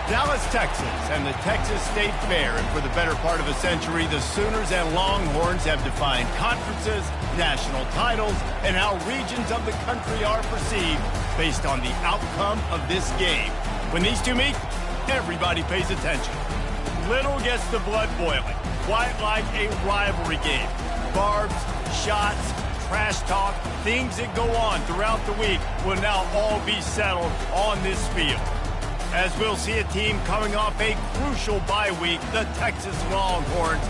Dallas, Texas, and the Texas State Fair. And for the better part of a century, the Sooners and Longhorns have defined conferences, national titles, and how regions of the country are perceived based on the outcome of this game. When these two meet, everybody pays attention. Little gets the blood boiling, quite like a rivalry game. Barbs, shots, trash talk, things that go on throughout the week will now all be settled on this field. As we'll see a team coming off a crucial bye week, the Texas Longhorns,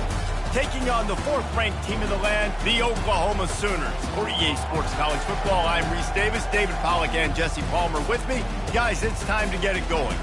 taking on the fourth-ranked team in the land, the Oklahoma Sooners. For EA Sports College Football, I'm Reese Davis, David Pollack, and Jesse Palmer with me. Guys, it's time to get it going.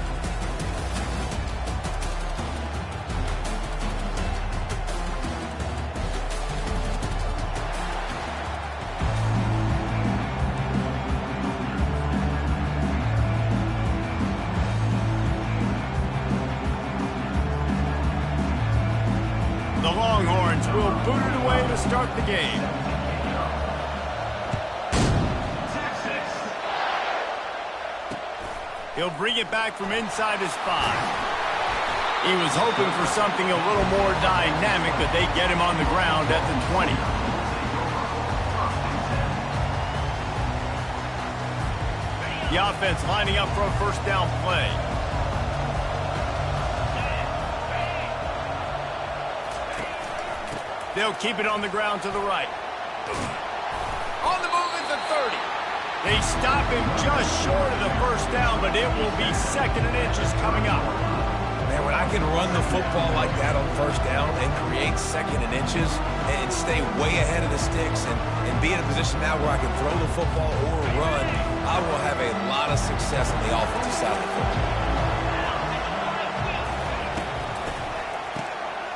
The Longhorns will boot it away to start the game. He'll bring it back from inside his 5. He was hoping for something a little more dynamic, but they get him on the ground at the 20. The offense lining up for a first down play. They'll keep it on the ground to the right. On the move at the 30. They stop him just short of the first down, but it will be 2nd and inches coming up. Man, when I can run the football like that on first down and create 2nd and inches and stay way ahead of the sticks and be in a position now where I can throw the football or run, I will have a lot of success on the offensive side of the football.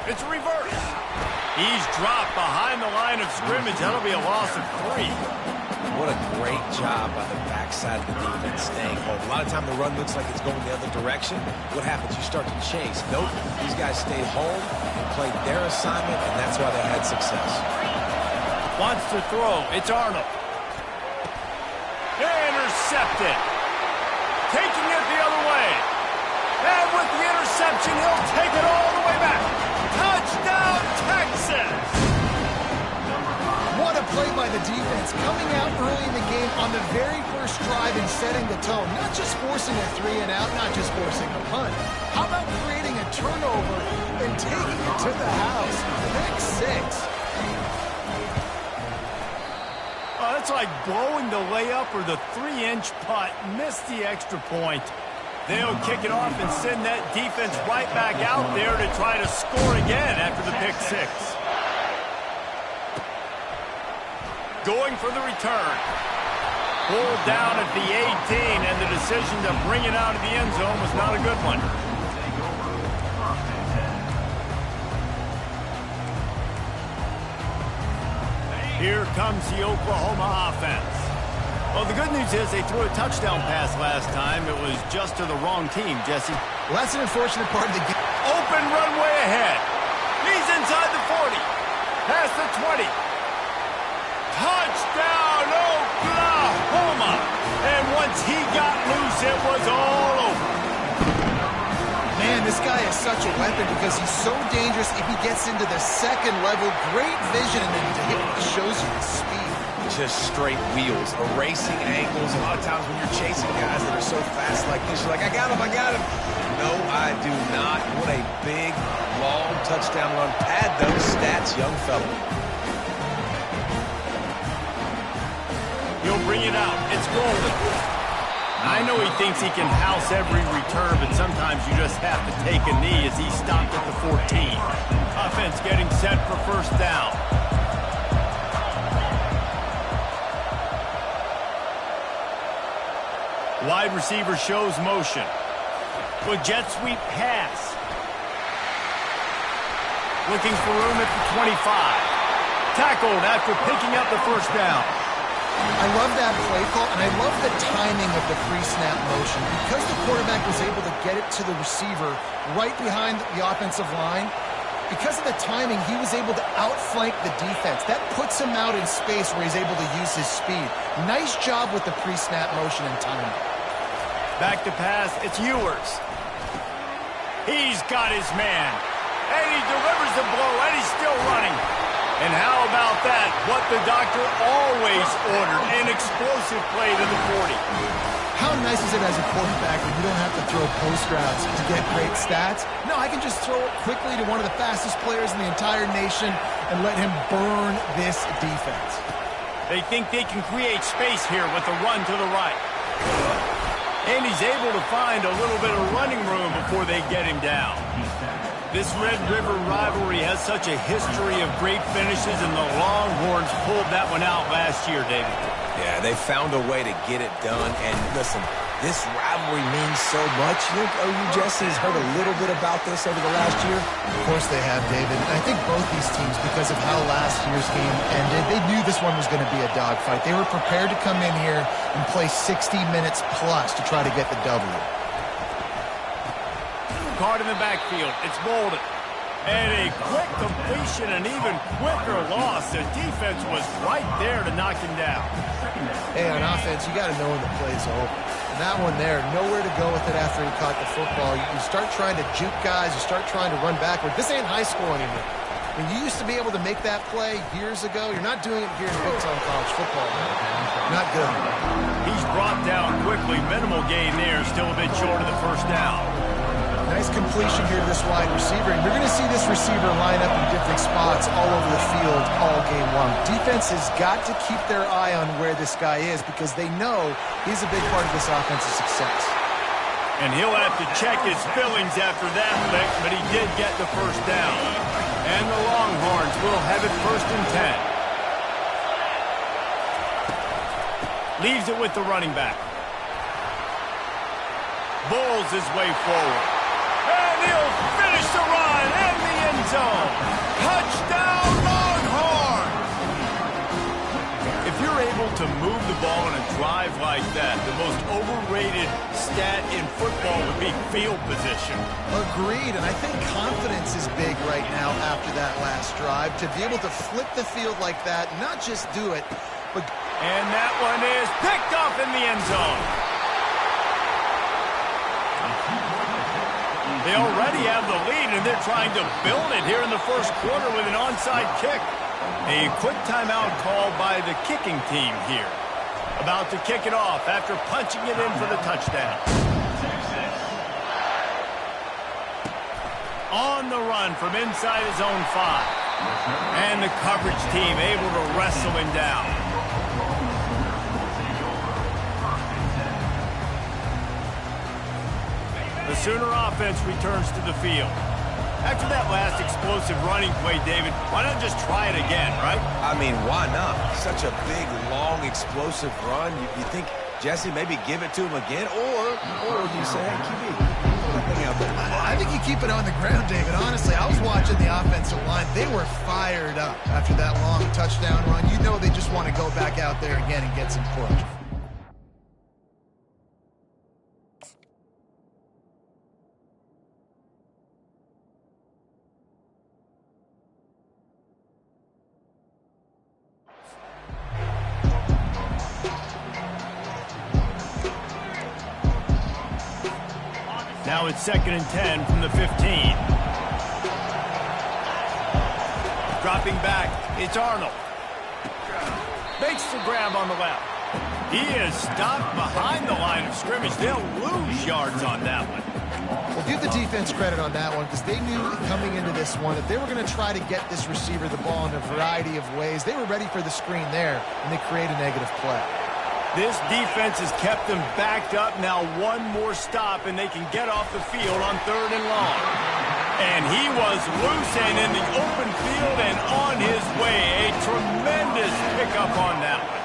It's a reverse. He's dropped behind the line of scrimmage. That'll be a loss of 3. What a great job by the backside of the defense staying home. A lot of time the run looks like it's going the other direction. What happens? You start to chase. Nope. These guys stayed home and played their assignment, and that's why they had success. Wants to throw. It's Arnold. Intercepted. Taking it the other way. And with the interception, he'll take it all the way back. Touchdown, Texas! What a play by the defense, coming out early in the game on the very first drive and setting the tone. Not just forcing a 3-and-out, not just forcing a punt. How about creating a turnover and taking it to the house? Pick 6. Oh, that's like blowing the layup or the 3-inch putt. Missed the extra point. They'll kick it off and send that defense right back out there to try to score again after the pick 6. Going for the return. Pulled down at the 18, and the decision to bring it out of the end zone was not a good one. Here comes the Oklahoma offense. Well, the good news is they threw a touchdown pass last time. It was just to the wrong team, Jesse. Well, that's an unfortunate part of the game. Open runway ahead. He's inside the 40. Past the 20. Touchdown, Oklahoma. And once he got loose, it was all over. Man, this guy is such a weapon because he's so dangerous if he gets into the second level. Great vision, and then he shows you the speed. Just straight wheels, erasing angles. A lot of times when you're chasing guys that are so fast like this, you're like, I got him. No, I do not. What a big, long touchdown run. Pad those stats, young fella. He'll bring it out. It's rolling. I know he thinks he can house every return, but sometimes you just have to take a knee as he stopped at the 14. Offense getting set for first down. Wide receiver shows motion. With jet sweep pass. Looking for room at the 25. Tackled after picking up the first down. I love that play call, and I love the timing of the pre-snap motion. Because the quarterback was able to get it to the receiver right behind the offensive line, because of the timing, he was able to outflank the defense. That puts him out in space where he's able to use his speed. Nice job with the pre-snap motion and timing. Back to pass, it's Ewers. He's got his man. And he delivers the blow, and he's still running. And how about that? What the doctor always ordered, an explosive play to the 40. How nice is it as a quarterback when you don't have to throw post routes to get great stats? No, I can just throw it quickly to one of the fastest players in the entire nation and let him burn this defense. They think they can create space here with a run to the right. And he's able to find a little bit of running room before they get him down. This Red River rivalry has such a history of great finishes, and the Longhorns pulled that one out last year, David. Yeah, they found a way to get it done. And listen, this rivalry means so much. You think OU Jesse has heard a little bit about this over the last year? Of course they have, David. And I think both these teams, because of how last year's game ended, they knew this one was going to be a dogfight. They were prepared to come in here and play 60 minutes plus to try to get the W. Caught in the backfield. It's Bolden. And a quick completion, an even quicker loss. The defense was right there to knock him down. Hey, on offense, you got to know when the play's over. And that one there, nowhere to go with it after he caught the football. You start trying to juke guys. You start trying to run backward. This ain't high school anymore. I mean, you used to be able to make that play years ago. You're not doing it here in big-time college football. Not good. He's brought down quickly. Minimal gain there. Still a bit short of the first down. Nice completion here to this wide receiver. And you're going to see this receiver line up in different spots all over the field all game long. Defense has got to keep their eye on where this guy is because they know he's a big part of this offensive success. And he'll have to check his fillings after that lick, but he did get the first down. And the Longhorns will have it 1st and 10. Leaves it with the running back. Bulls his way forward. And he'll finish the run in the end zone. Touchdown, Longhorns! If you're able to move the ball in a drive like that, the most overrated stat in football would be field position. Agreed, and I think confidence is big right now after that last drive. To be able to flip the field like that, not just do it, but... And that one is picked up in the end zone. They already have the lead, and they're trying to build it here in the first quarter with an onside kick. A quick timeout called by the kicking team here. About to kick it off after punching it in for the touchdown. On the run from inside his own 5. And the coverage team able to wrestle him down. The Sooner offense returns to the field. After that last explosive running play, David, why not just try it again, right? I mean, why not? Such a big, long, explosive run. You think, Jesse, maybe give it to him again? Or you say, hey, QB, that thing out there. I think you keep it on the ground, David. Honestly, I was watching the offensive line. They were fired up after that long touchdown run. You know they just want to go back out there again and get some push. Now it's 2nd and 10 from the 15. Dropping back, it's Arnold. Makes the grab on the left. He is stopped behind the line of scrimmage. They'll lose yards on that one. Well, give the defense credit on that one because they knew coming into this one that they were going to try to get this receiver the ball in a variety of ways. They were ready for the screen there, and they create a negative play. This defense has kept them backed up. Now one more stop, and they can get off the field on 3rd and long. And he was loose and in the open field and on his way. A tremendous pickup on that one.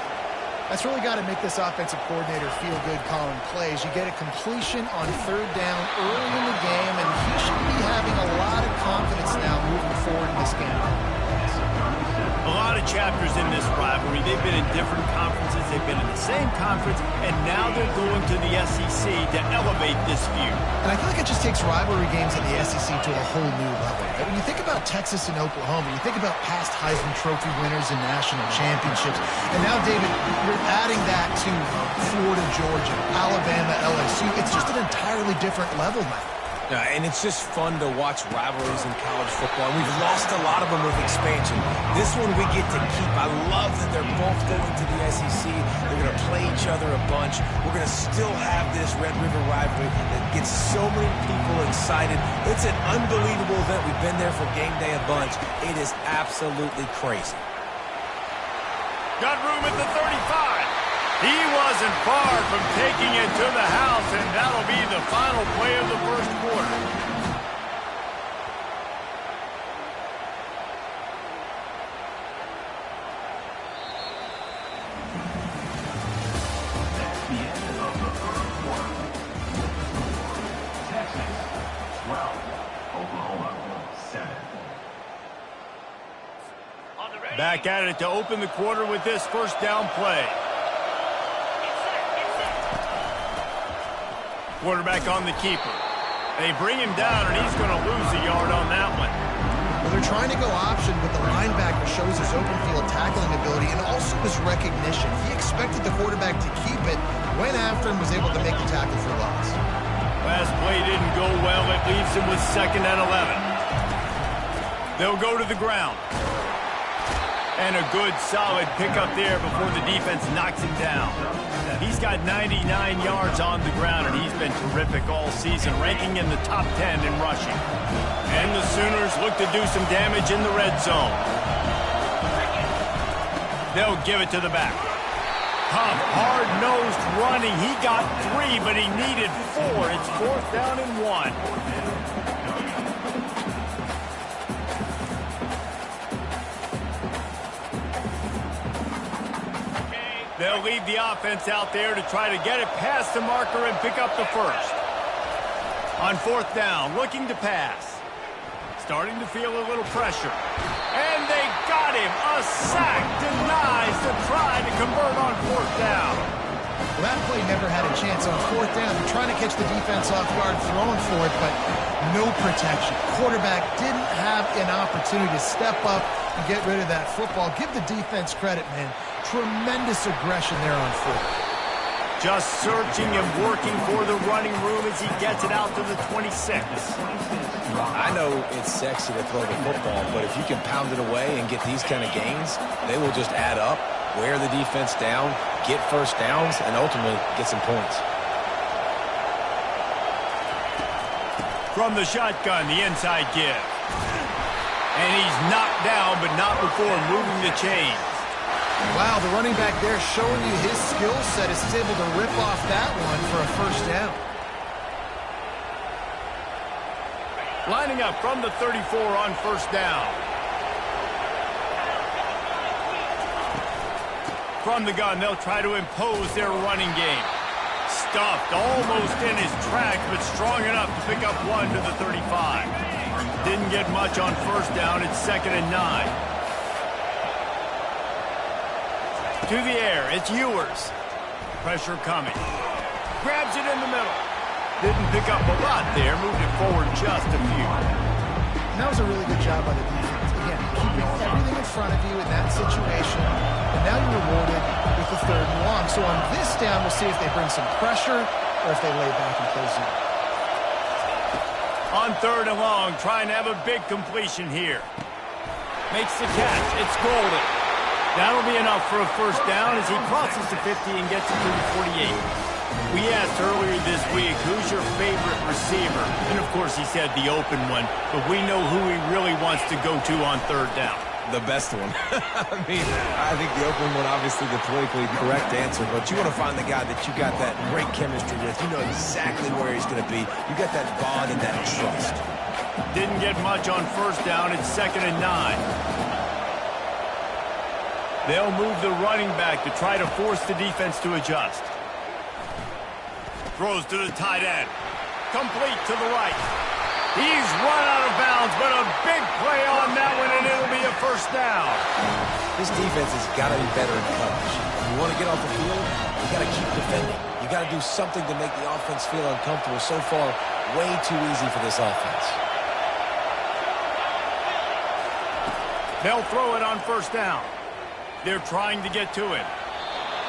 That's really got to make this offensive coordinator feel good calling plays. You get a completion on 3rd down early in the game, and he should be having a lot of confidence now moving forward in this game. A lot of chapters in this rivalry. They've been in different conferences. They've been in the same conference, and now they're going to the SEC to elevate this feud. And I feel like it just takes rivalry games in the SEC to a whole new level. Right? When you think about Texas and Oklahoma, you think about past Heisman Trophy winners and national championships. And now, David, you're adding that to Florida, Georgia, Alabama, LSU. It's just an entirely different level now. And it's just fun to watch rivalries in college football. And we've lost a lot of them with expansion. This one we get to keep. I love that they're both going to the SEC. They're going to play each other a bunch. We're going to still have this Red River rivalry that gets so many people excited. It's an unbelievable event. We've been there for game day a bunch. It is absolutely crazy. Got room at the 35. He wasn't far from taking it to the house, and that'll be the final play of the first quarter. That's the end of the first quarter. Texas, 12. Oklahoma, 7. Back at it to open the quarter with this first down play. Quarterback on the keeper. They bring him down, and he's going to lose a yard on that one. Well, they're trying to go option, but the linebacker shows his open field tackling ability and also his recognition. He expected the quarterback to keep it, went after him, was able to make the tackle for loss. Last play didn't go well. It leaves him with 2nd and 11. They'll go to the ground. And a good, solid pickup there before the defense knocks him down. He's got 99 yards on the ground, and he's been terrific all season, ranking in the top 10 in rushing. And the Sooners look to do some damage in the red zone. They'll give it to the back. Tough, hard-nosed running. He got 3, but he needed 4. It's 4th down and 1. They'll lead the offense out there to try to get it past the marker and pick up the first. On 4th down, looking to pass. Starting to feel a little pressure. And they got him. A sack denies the try to convert on 4th down. Well, that play never had a chance on 4th down. They're trying to catch the defense off guard, throwing for it, but no protection. Quarterback didn't have an opportunity to step up and get rid of that football. Give the defense credit, man. Tremendous aggression there on 4th. Just searching and working for the running room as he gets it out to the 26. I know it's sexy to throw the football, but if you can pound it away and get these kind of gains, they will just add up, wear the defense down, get first downs, and ultimately get some points. From the shotgun, the inside give. And he's knocked down, but not before moving the chains. Wow, the running back there showing you his skill set as he's able to rip off that one for a first down. Lining up from the 34 on 1st down. From the gun, they'll try to impose their running game. Stuffed almost in his tracks, but strong enough to pick up 1 to the 35. Didn't get much on 1st down. It's 2nd and 9. To the air, it's Ewers. Pressure coming. Grabs it in the middle. Didn't pick up a lot there, moved it forward just a few. And that was a really good job by the defense. Again, keeping everything in front of you in that situation, and now you're rewarded with the 3rd and long. So on this down, we'll see if they bring some pressure or if they lay back and play zone. On 3rd and long, trying to have a big completion here. Makes the catch. It's golden. That'll be enough for a first down as he crosses the 50 and gets it to the 48. We asked earlier this week, who's your favorite receiver? And, of course, he said the open one, but we know who he really wants to go to on 3rd down. The best one. I mean, I think the open one, obviously the politically correct answer, but you want to find the guy that you got that great chemistry with. You know exactly where he's going to be. You got that bond and that trust. Didn't get much on 1st down. It's 2nd and 9. They'll move the running back to try to force the defense to adjust. Throws to the tight end. Complete to the right. He's run out of bounds, but a big play on that one, and it'll be a first down. This defense has got to be better in coverage. You want to get off the field, you got to keep defending. You got to do something to make the offense feel uncomfortable. So far, way too easy for this offense. They'll throw it on 1st down. They're trying to get to him.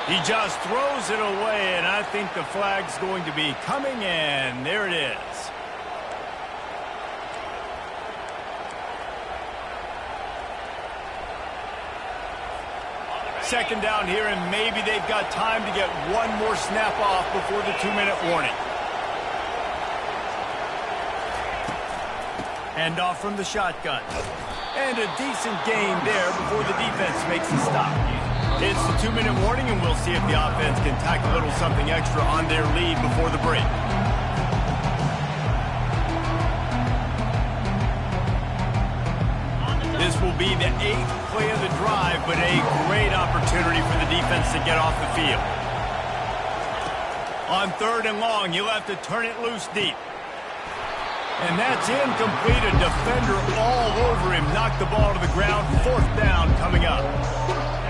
He just throws it away, and I think the flag's going to be coming in. There it is. second down here, and maybe they've got time to get one more snap off before the 2-minute warning. Hand off from the shotgun. And a decent gain there before the defense makes the stop. It's the 2-minute warning, and we'll see if the offense can tack a little something extra on their lead before the break. This will be the 8th play of the drive, but a great opportunity for the defense to get off the field. On 3rd and long, you'll have to turn it loose deep. And that's incomplete. A defender all over him. Knocked the ball to the ground. 4th down coming up.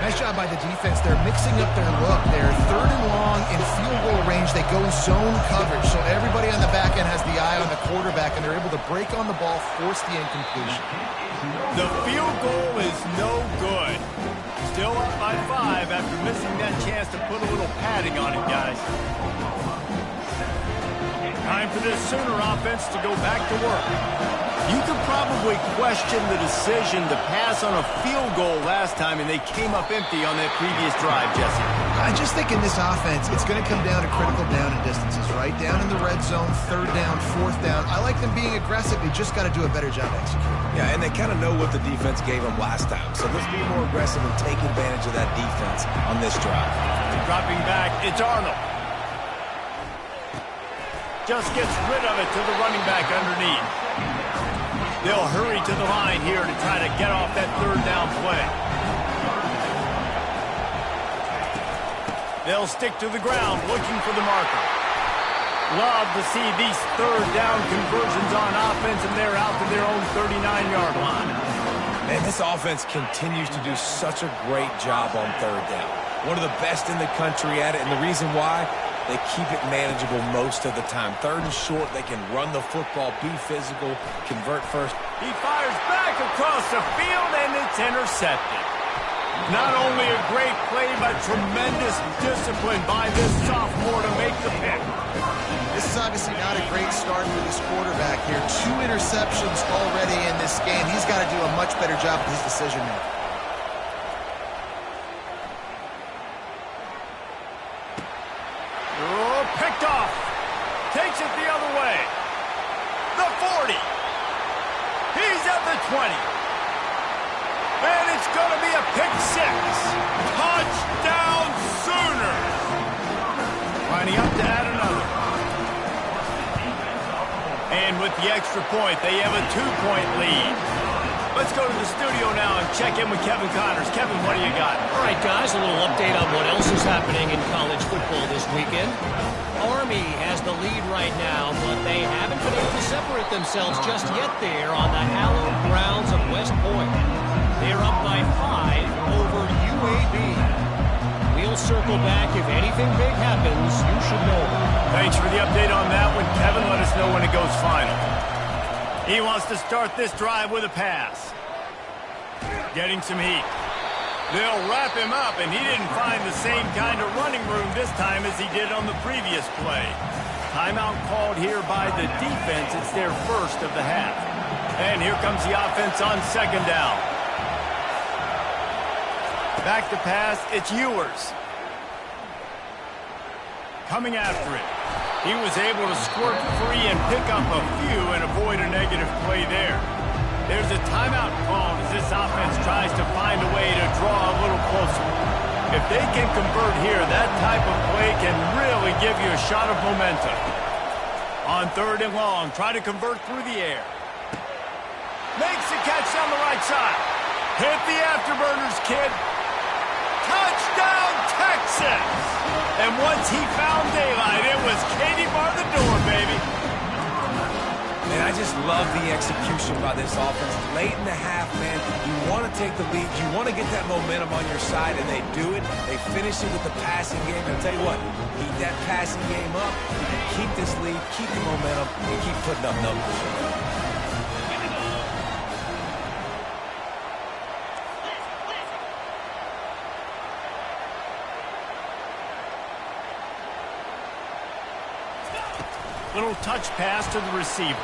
Nice job by the defense. They're mixing up their look. They're 3rd and long in field goal range. They go zone coverage. So everybody on the back end has the eye on the quarterback, and they're able to break on the ball, force the incompletion. The field goal is no good. Still up by 5 after missing that chance to put a little padding on it, guys. Time for this Sooner offense to go back to work. You could probably question the decision to pass on a field goal last time, and they came up empty on that previous drive, Jesse. I just think in this offense, it's going to come down to critical down and distances, right? Down in the red zone, 3rd down, 4th down. I like them being aggressive. They just got to do a better job executing. Yeah, and they kind of know what the defense gave them last time. So let's be more aggressive and take advantage of that defense on this drive. Dropping back, it's Arnold. Just gets rid of it to the running back underneath. They'll hurry to the line here to try to get off that 3rd down play. They'll stick to the ground looking for the marker. Love to see these 3rd down conversions on offense, and they're out to their own 39-yard line. Man, this offense continues to do such a great job on 3rd down. One of the best in the country at it, and the reason why? They keep it manageable most of the time. 3rd and short, they can run the football, be physical, convert first. He fires back across the field, and it's intercepted. Not only a great play, but tremendous discipline by this sophomore to make the pick. This is obviously not a great start for this quarterback here. 2 interceptions already in this game. He's got to do a much better job with his decision-making. Picked off. Takes it the other way. The 40. He's at the 20. And it's going to be a pick 6. Touchdown Sooners. Lining up to add another. And with the extra point, they have a 2-point lead. Let's go to the studio now and check in with Kevin Connors. Kevin, what do you got? All right, guys, a little update on what else is happening in college football this weekend. Army has the lead right now, but they haven't been able to separate themselves just yet there on the hallowed grounds of West Point. They're up by 5 over UAB. We'll circle back. If anything big happens, you should know. Thanks for the update on that one, Kevin. Let us know when it goes final. He wants to start this drive with a pass. Getting some heat. They'll wrap him up, and he didn't find the same kind of running room this time as he did on the previous play. Timeout called here by the defense. It's their first of the half. And here comes the offense on 2nd down. Back to pass, it's Ewers. Coming after it. He was able to squirt free and pick up a few and avoid a negative play there. There's a timeout called as this offense tries to find a way to draw a little closer. If they can convert here, that type of play can really give you a shot of momentum. On 3rd and long, try to convert through the air. Makes the catch on the right side. Hit the afterburners, kid. Touchdown, Texas! And once he found daylight, it was Katie bar the door, baby. Man, I just love the execution by this offense. Late in the half, man, you want to take the lead. You want to get that momentum on your side, and they do it. They finish it with the passing game. And I'll tell you what, keep that passing game up, and keep this lead, keep the momentum, and keep putting up numbers. Little touch pass to the receiver.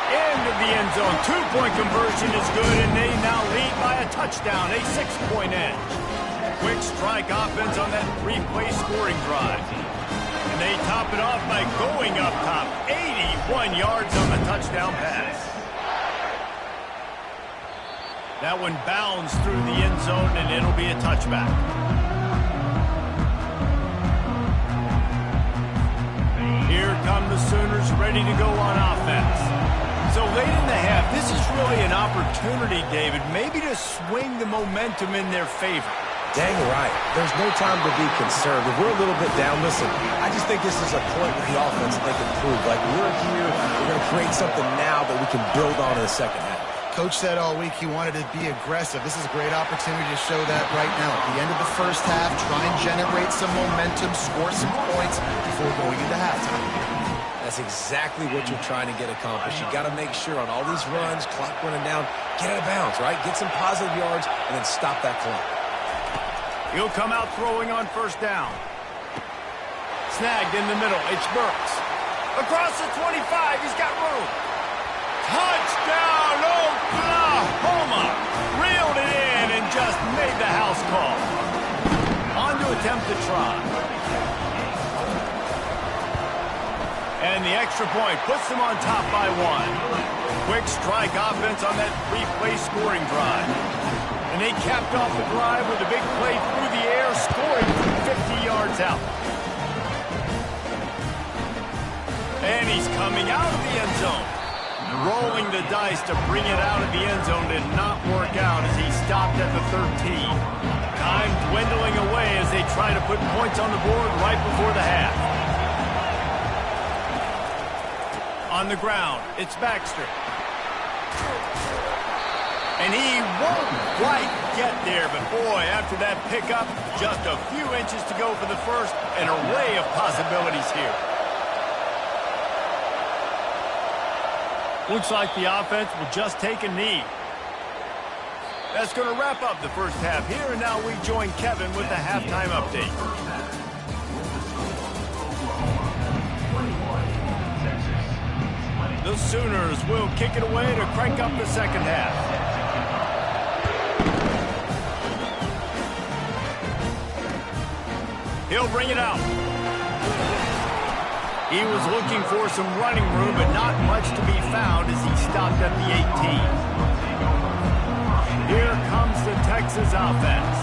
Into of the end zone. Two-point conversion is good, and they now lead by a touchdown, a 6-point edge. Quick strike offense on that 3-play scoring drive. And they top it off by going up top. 81 yards on the touchdown pass. That one bounds through the end zone, and it'll be a touchback. Here come the Sooners ready to go on offense. So late in the half, this is really an opportunity, David, maybe to swing the momentum in their favor. Dang right. There's no time to be concerned. If we're a little bit down, listen, I just think this is a point with the offense that they can prove. Like, we're here, we're going to create something now that we can build on in the second half. Coach said all week he wanted to be aggressive. This is a great opportunity to show that right now. At the end of the first half, try and generate some momentum, score some points before going into halftime. That's exactly what you're trying to get accomplished. You got to make sure on all these runs, clock running down, get out of bounds, right? Get some positive yards and then stop that clock. He'll come out throwing on first down. Snagged in the middle. It's Burks. Across the 25. He's got room. Touchdown, Oklahoma! Reeled it in and just made the house call. On to attempt the try. And the extra point puts them on top by 1. Quick strike offense on that 3-play scoring drive. And they capped off the drive with a big play through the air, scoring from 50 yards out. And he's coming out of the end zone. Rolling the dice to bring it out of the end zone did not work out as he stopped at the 13. Time dwindling away as they try to put points on the board right before the half. On the ground, it's Baxter. And he won't quite get there, but boy, after that pickup, just a few inches to go for the first, an array of possibilities here. Looks like the offense will just take a knee. That's going to wrap up the first half here, and now we join Kevin with the halftime update. The Sooners will kick it away to crank up the second half. He'll bring it out. He was looking for some running room, but not much to be found as he stopped at the 18. Here comes the Texas offense.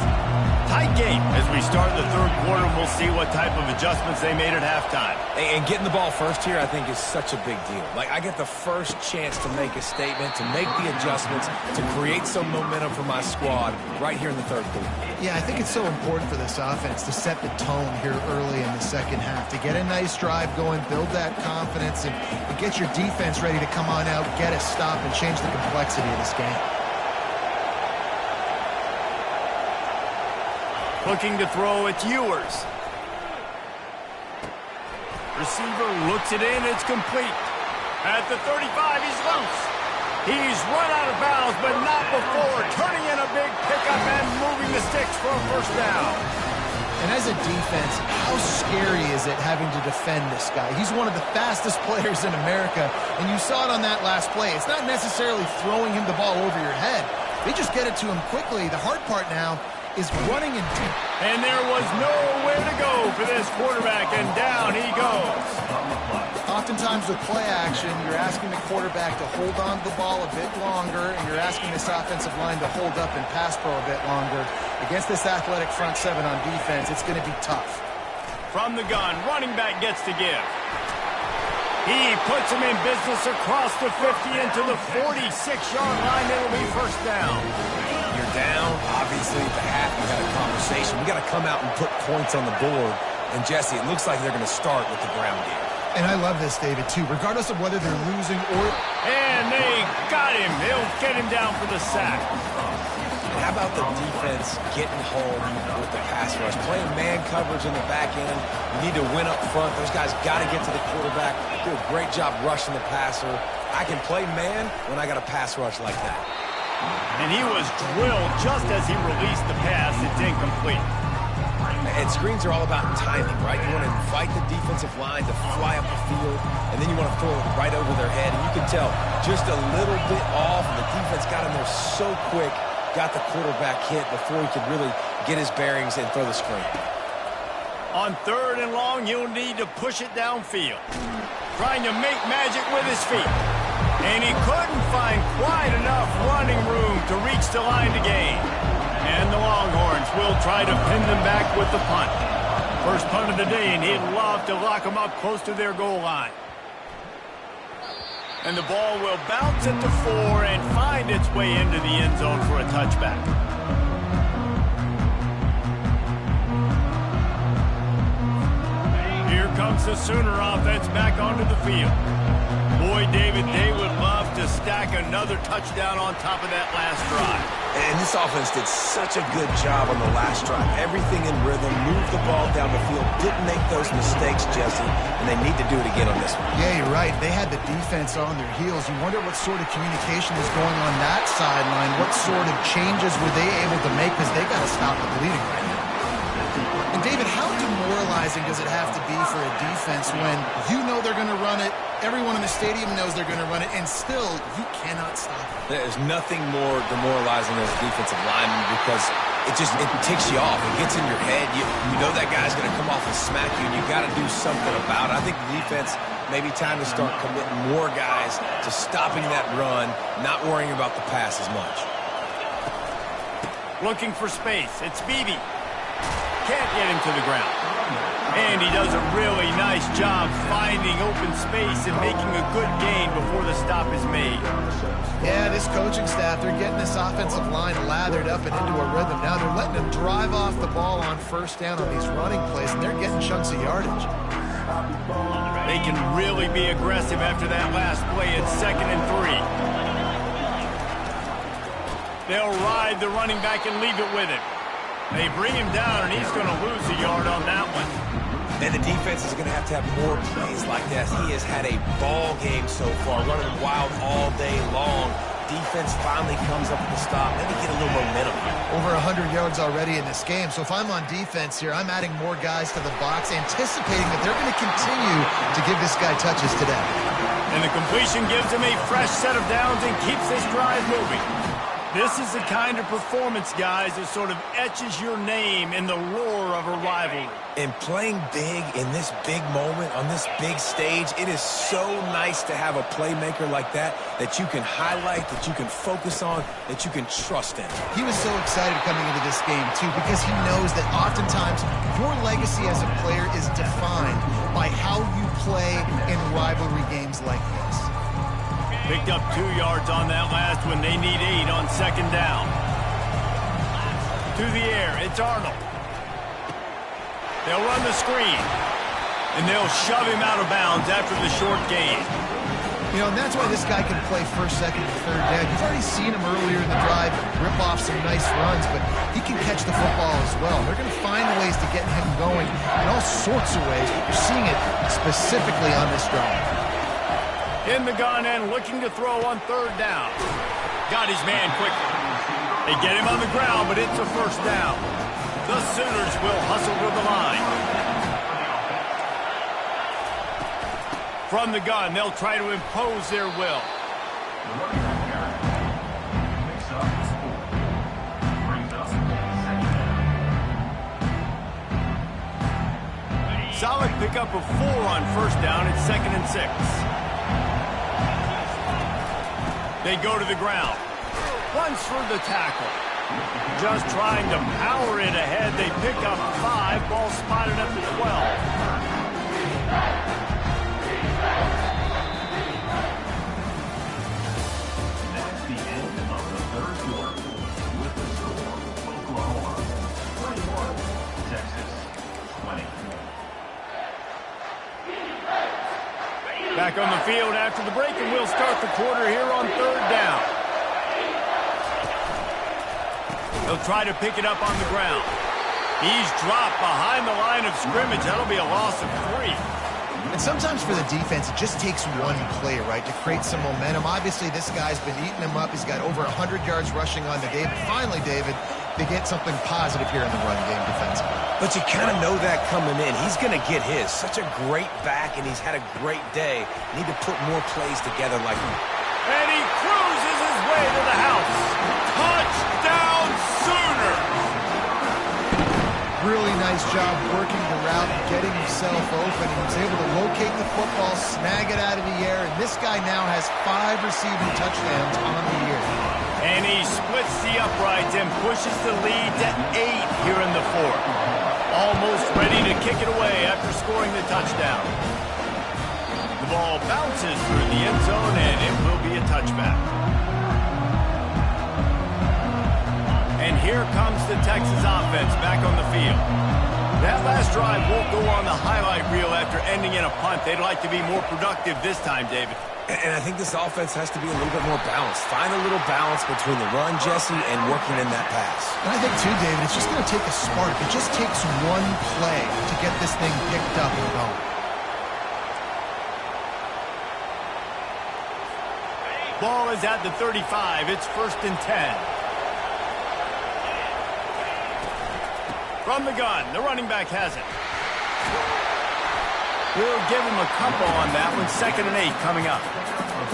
Tight game as we start the third quarter. We'll see what type of adjustments they made at halftime. And getting the ball first here, I think, is such a big deal. Like, I get the first chance to make a statement, to make the adjustments, to create some momentum for my squad right here in the third quarter. Yeah, I think it's so important for this offense to set the tone here early in the second half, to get a nice drive going, build that confidence, and get your defense ready to come on out, get a stop, and change the complexity of this game. Looking to throw, it's Ewers. Receiver looks it in, it's complete. At the 35, he's loose. He's run out of bounds, but not before turning in a big pickup and moving the sticks for a first down. And as a defense, how scary is it having to defend this guy? He's one of the fastest players in America, and you saw it on that last play. It's not necessarily throwing him the ball over your head. They just get it to him quickly. The hard part now is running in deep. And there was nowhere to go for this quarterback, and down he goes. Oftentimes with play action, you're asking the quarterback to hold on to the ball a bit longer, and you're asking this offensive line to hold up and pass pro a bit longer. Against this athletic front seven on defense, it's going to be tough. From the gun, running back gets to give. He puts him in business across the 50 into the 46-yard line. It'll be first down. You're down, obviously, at the half. We got a conversation. We got to come out and put points on the board. And, Jesse, it looks like they're going to start with the ground game. And I love this, David, too. Regardless of whether they're losing or... And they got him. They'll get him down for the sack. And how about the defense getting home with the pass rush? Playing man coverage in the back end. You need to win up front. Those guys got to get to the quarterback. Do a great job rushing the passer. I can play man when I got a pass rush like that. And he was drilled just as he released the pass. It's incomplete. And screens are all about timing, right? You want to invite the defensive line to fly up the field, and then you want to throw it right over their head. And you can tell just a little bit off, and the defense got in there so quick, got the quarterback hit before he could really get his bearings and throw the screen. On 3rd and long, he'll need to push it downfield. Trying to make magic with his feet. And he couldn't find quite enough running room to reach the line to gain. And the Longhorns will try to pin them back with the punt. First punt of the day, and he'd love to lock them up close to their goal line. And the ball will bounce at the 4 and find its way into the end zone for a touchback. Here comes the Sooner offense back onto the field. Boy, David, they would love to stack another touchdown on top of that last drive. And this offense did such a good job on the last drive. Everything in rhythm, moved the ball down the field, didn't make those mistakes, Jesse, and they need to do it again on this one. Yeah, you're right. They had the defense on their heels. You wonder what sort of communication was going on that sideline. What sort of changes were they able to make, because they got to stop the bleeding right now. And, David, how demoralizing does it have to be for a defense when you know they're going to run it, everyone in the stadium knows they're going to run it, and still you cannot stop it? There's nothing more demoralizing as a defensive lineman, because it ticks you off. It gets in your head. You know that guy's going to come off and smack you, and you got to do something about it. I think the defense, maybe time to start committing more guys to stopping that run, not worrying about the pass as much. Looking for space. It's Beebe. Can't get him to the ground. And he does a really nice job finding open space and making a good gain before the stop is made. Yeah, this coaching staff, they're getting this offensive line lathered up and into a rhythm. Now they're letting them drive off the ball on first down on these running plays, and they're getting chunks of yardage. They can really be aggressive after that last play at 2nd and 3. They'll ride the running back and leave it with him. They bring him down, and he's going to lose a yard on that one. And the defense is going to have more plays like that. He has had a ball game so far, running wild all day long. Defense finally comes up with the stop. Then they get a little momentum. Over 100 yards already in this game. So if I'm on defense here, I'm adding more guys to the box, anticipating that they're going to continue to give this guy touches today. And the completion gives him a fresh set of downs and keeps this drive moving. This is the kind of performance, guys, that sort of etches your name in the roar of a rivalry. And playing big in this big moment, on this big stage, it is so nice to have a playmaker like that you can highlight, that you can focus on, that you can trust in. He was so excited coming into this game, too, because he knows that oftentimes your legacy as a player is defined by how you play in rivalry games like this. Picked up 2 yards on that last one. They need 8 on 2nd down. To the air, it's Arnold. They'll run the screen, and they'll shove him out of bounds after the short gain. You know, and that's why this guy can play 1st, 2nd, and 3rd down. You've already seen him earlier in the drive rip off some nice runs, but he can catch the football as well. They're going to find ways to get him going in all sorts of ways. You're seeing it specifically on this drive. In the gun and looking to throw on 3rd down. Got his man quickly. They get him on the ground, but it's a 1st down. The Sooners will hustle to the line. From the gun, they'll try to impose their will. Solid pickup of 4 on 1st down. It's 2nd and 6. They go to the ground. Runs for the tackle. Just trying to power it ahead. They pick up 5. Ball spotted up to 12. That's the end of the 3rd quarter. With the score, Oklahoma 21, Texas 20. Back on the field after the break, and we'll start the quarter here on 3rd down. They'll try to pick it up on the ground. He's dropped behind the line of scrimmage. That'll be a loss of 3. And sometimes for the defense, it just takes one play, right, to create some momentum. Obviously, this guy's been eating him up. He's got over 100 yards rushing on the day. But finally, David, they get something positive here in the run game defensively. But you kind of know that coming in. He's going to get his. Such a great back, and he's had a great day. Need to put more plays together like him. And he cruises his way to the house. Touchdown Sooners! Really nice job working the route and getting himself open. He was able to locate the football, snag it out of the air, and this guy now has 5 receiving touchdowns on the year. And he splits the uprights and pushes the lead to 8 here in the 4th. Almost ready to kick it away after scoring the touchdown. The ball bounces through the end zone, and it will be a touchback. And here comes the Texas offense back on the field. That last drive won't go on the highlight reel after ending in a punt. They'd like to be more productive this time, David. And I think this offense has to be a little bit more balanced. Find a little balance between the run, Jesse, and working in that pass. And I think, too, David, it's just going to take a spark. It just takes one play to get this thing picked up and going. Ball is at the 35. It's 1st and 10. From the gun, the running back has it. We'll give him a couple on that one. 2nd and 8 coming up.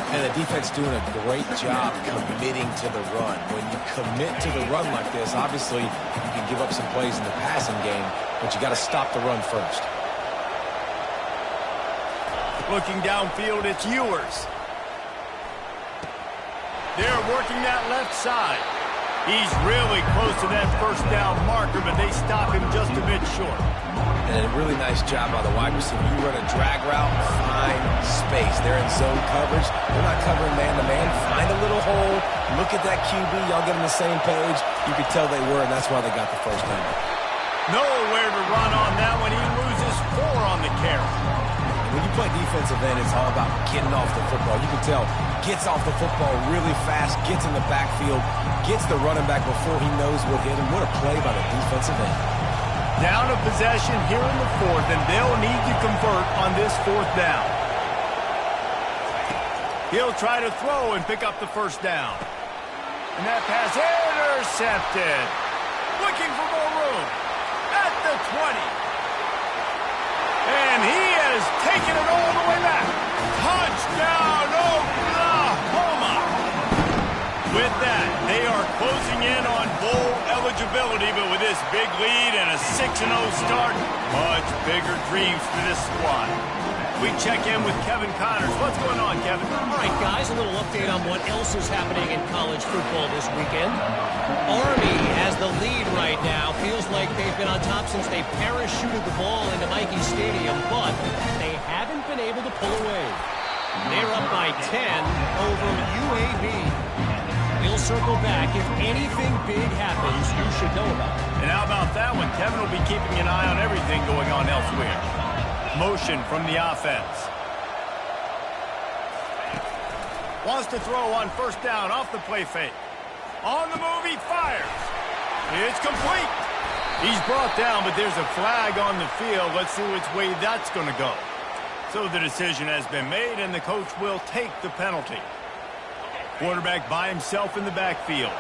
And the defense doing a great job committing to the run. When you commit to the run like this, obviously you can give up some plays in the passing game, but you got to stop the run first. Looking downfield, it's Ewers. They're working that left side. He's really close to that 1st down marker, but they stop him just a bit short. And a really nice job by the wide receiver. You run a drag route, find space. They're in zone coverage. They're not covering man-to-man. Find a little hole. Look at that QB. Y'all get on the same page. You could tell they were, and that's why they got the 1st down. Nowhere to run on that one. He loses 4 on the carry. When you play defensive end, it's all about getting off the football. You can tell, gets off the football really fast, gets in the backfield, gets the running back before he knows what hit him. What a play by the defensive end. Down a possession here in the 4th, and they'll need to convert on this 4th down. He'll try to throw and pick up the 1st down. And that pass intercepted. Looking for more room. At the 20. And he has taken it all the way back. Touchdown, Oklahoma! With that, they are closing in on bowl eligibility, but with this big lead and a 6-0 start, much bigger dreams for this squad. We check in with Kevin Connors. What's going on, Kevin? All right, guys, a little update on what else is happening in college football this weekend. Army has the lead right now. Feels like they've been on top since they parachuted the ball into Nike Stadium, but they haven't been able to pull away. They're up by 10 over UAB. We'll circle back. If anything big happens, you should know about it. And how about that one? Kevin will be keeping an eye on everything going on elsewhere. Motion from the offense. Wants to throw on 1st down off the play fake. On the move, he fires. It's complete. He's brought down, but there's a flag on the field. Let's see which way that's going to go. So the decision has been made, and the coach will take the penalty. Quarterback by himself in the backfield.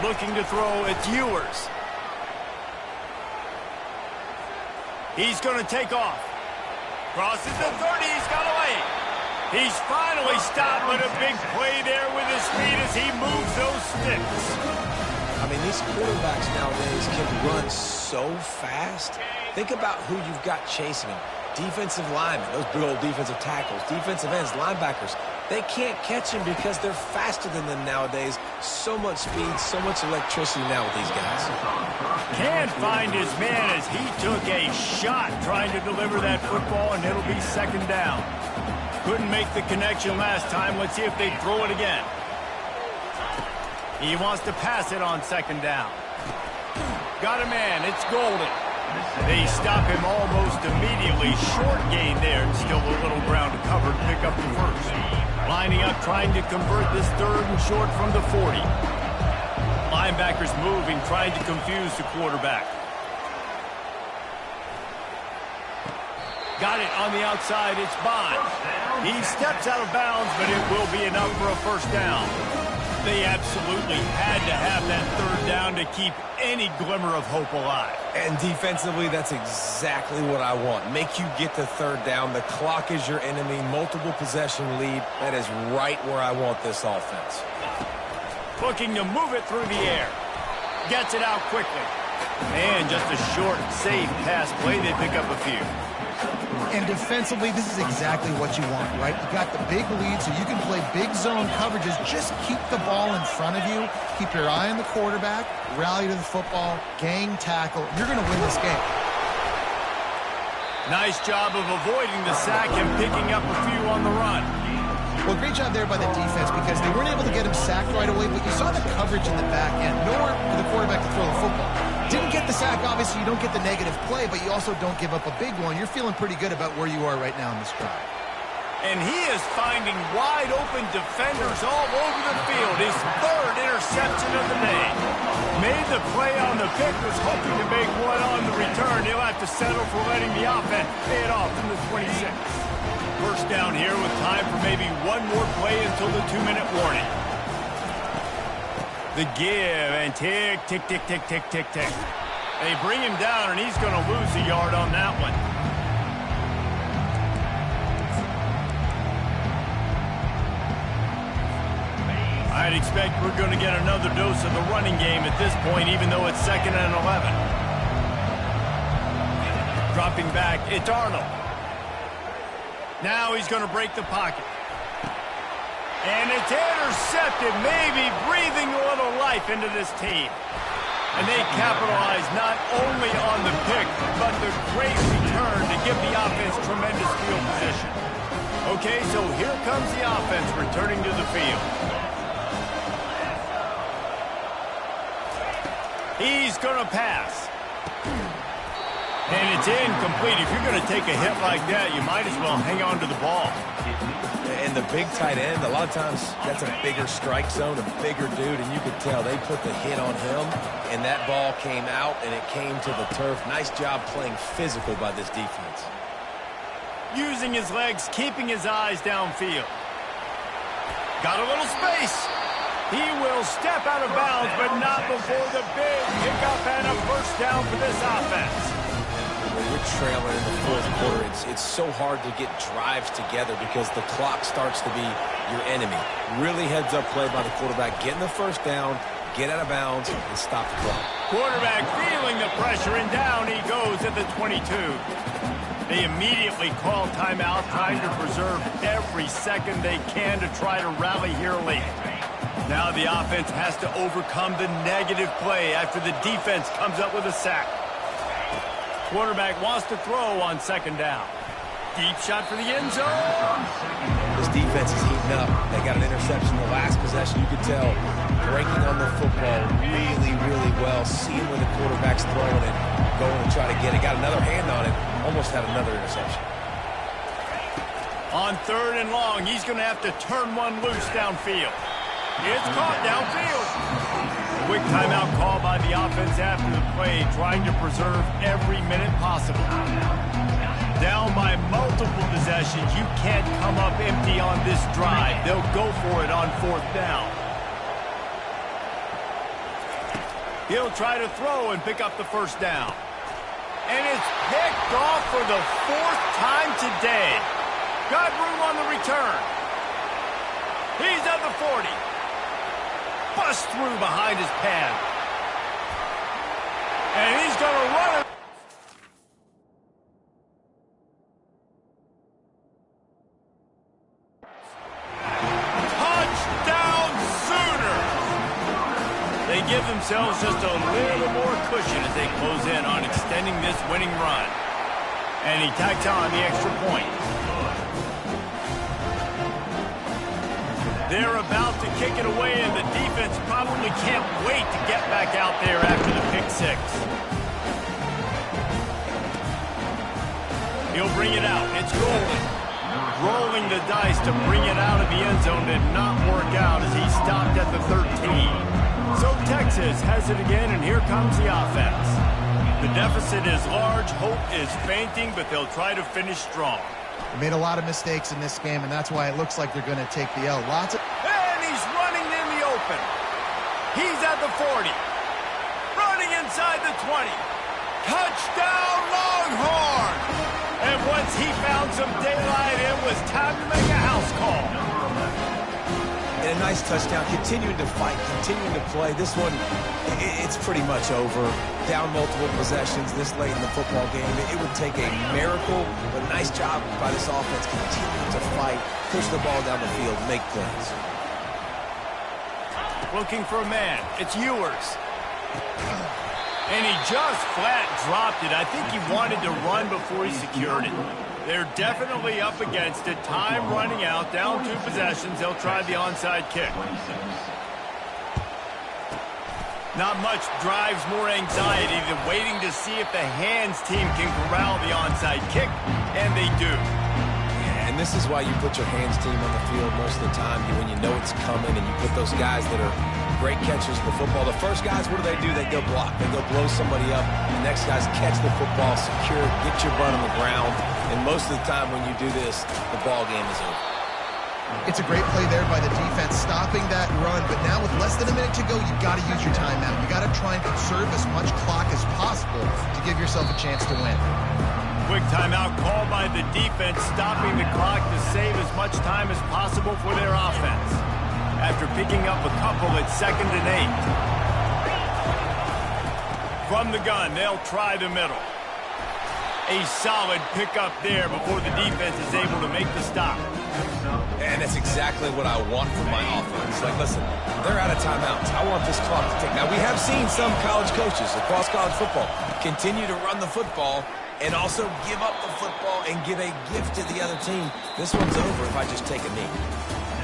Looking to throw, it's Ewers. He's going to take off. Crosses the 30. He's got away. He's finally stopped, but a big play there with his feet as he moves those sticks. I mean, these quarterbacks nowadays can run so fast. Think about who you've got chasing them. Defensive linemen, those big old defensive tackles, defensive ends, linebackers. They can't catch him because they're faster than them nowadays. So much speed, so much electricity now with these guys. Can't find his man as he took a shot trying to deliver that football, and it'll be 2nd down. Couldn't make the connection last time. Let's see if they throw it again. He wants to pass it on 2nd down. Got a man. It's Golden. They stop him almost immediately. Short gain there, and still a little ground to cover to pick up the 1st. Lining up, trying to convert this 3rd and short from the 40. Linebackers moving, trying to confuse the quarterback. Got it on the outside. It's Bond. He steps out of bounds, but it will be enough for a first down. They absolutely had to have that third down to keep any glimmer of hope alive. And defensively, that's exactly what I want. Make you get the third down. The clock is your enemy. Multiple possession lead. That is right where I want this offense. Looking to move it through the air. Gets it out quickly. And just a short, safe pass play. They pick up a few. And defensively, this is exactly what you want, right? You got the big lead, so you can play big zone coverages. Just keep the ball in front of you. Keep your eye on the quarterback. Rally to the football. Gang tackle. You're going to win this game. Nice job of avoiding the sack and picking up a few on the run. Well, great job there by the defense because they weren't able to get him sacked right away, but you saw the coverage in the back end. Nowhere for the quarterback to throw the football. Didn't get the sack, obviously you don't get the negative play, but you also don't give up a big one. You're feeling pretty good about where you are right now in this drive. And he is finding wide open defenders all over the field. His third interception of the day. Made the play on the pick, was hoping to make one on the return. He'll have to settle for letting the offense pay it off from the 26. First down here with time for maybe one more play until the 2-minute warning. The give and tick, tick, tick, tick, tick, tick, tick. They bring him down, and he's going to lose a yard on that one. I'd expect we're going to get another dose of the running game at this point, even though it's 2nd and 11. Dropping back, it's Arnold. Now he's going to break the pocket. And it's intercepted, maybe breathing a little life into this team. And they capitalize not only on the pick, but the great return to give the offense tremendous field position. Okay, so here comes the offense returning to the field. He's going to pass. And it's incomplete. If you're going to take a hit like that, you might as well hang on to the ball. And the big tight end, a lot of times that's a bigger strike zone, a bigger dude, and you could tell they put the hit on him, and that ball came out, and it came to the turf. Nice job playing physical by this defense. Using his legs, keeping his eyes downfield. Got a little space. He will step out of bounds, but not before the big pickup and a first down for this offense. When you're trailing in the fourth quarter, it's so hard to get drives together because the clock starts to be your enemy. Really heads-up play by the quarterback, getting the first down, get out of bounds, and stop the clock. Quarterback feeling the pressure, and down he goes at the 22. They immediately call timeout, trying to preserve every second they can to try to rally here late. Now the offense has to overcome the negative play after the defense comes up with a sack. Quarterback wants to throw on 2nd down. Deep shot for the end zone. This defense is heating up. They got an interception the last possession. You could tell breaking on the football really, really well. Seeing where the quarterback's throwing it, going to try to get it. Got another hand on it. Almost had another interception. On 3rd and long, he's going to have to turn one loose downfield. It's caught downfield. Quick timeout call by the offense after the play, trying to preserve every minute possible. Down by multiple possessions, you can't come up empty on this drive. They'll go for it on 4th down. He'll try to throw and pick up the first down. And it's picked off for the 4th time today. Got room on the return. He's at the 40. Bust through behind his pad. And he's going to run it. Touchdown Sooners! They give themselves just a little more cushion as they close in on extending this winning run. And he tacks on the extra point. They're about to kick it away, and the defense probably can't wait to get back out there after the pick 6. He'll bring it out. It's rolling. Rolling the dice to bring it out of the end zone did not work out as he stopped at the 13. So Texas has it again, and here comes the offense. The deficit is large, hope is fainting, but they'll try to finish strong. They made a lot of mistakes in this game, and that's why it looks like they're going to take the L. And he's running in the open. He's at the 40. Running inside the 20. Touchdown, Longhorns! And once he found some daylight, it was time to make a house call. And a nice touchdown, continuing to fight, continuing to play. This one, it's pretty much over. Down multiple possessions this late in the football game. It would take a miracle, but nice job by this offense continuing to fight, push the ball down the field, make plays. Looking for a man. It's Ewers. And he just flat dropped it. I think he wanted to run before he secured it. They're definitely up against it. Time running out. Down 2 possessions. They'll try the onside kick. Not much drives more anxiety than waiting to see if the hands team can corral the onside kick. And they do. And this is why you put your hands team on the field most of the time when you know it's coming, and you put those guys that are great catchers of the football. The first guys, what do? They go block. They go blow somebody up. The next guys catch the football, secure, get your butt on the ground. And most of the time when you do this, the ball game is over. It's a great play there by the defense, stopping that run. But now with less than a minute to go, you've got to use your timeout. You've got to try and conserve as much clock as possible to give yourself a chance to win. Quick timeout called by the defense, stopping the clock to save as much time as possible for their offense. After picking up a couple at 2nd and 8. From the gun, they'll try the middle. A solid pickup there before the defense is able to make the stop. And that's exactly what I want from my offense. Like, listen, they're out of timeouts. I want this clock to tick. Now, we have seen some college coaches across college football continue to run the football and also give up the football and give a gift to the other team. This one's over if I just take a knee.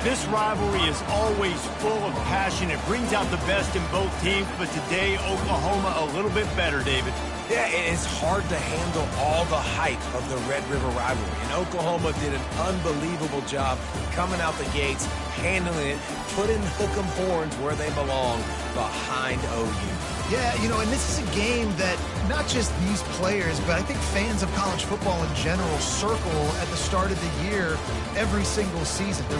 This rivalry is always full of passion. It brings out the best in both teams, but today, Oklahoma a little bit better, David. Yeah, it's hard to handle all the hype of the Red River rivalry. And Oklahoma did an unbelievable job coming out the gates, handling it, putting hook'em horns where they belong, behind OU. Yeah, you know, and this is a game that not just these players, but I think fans of college football in general circle at the start of the year every single season. They're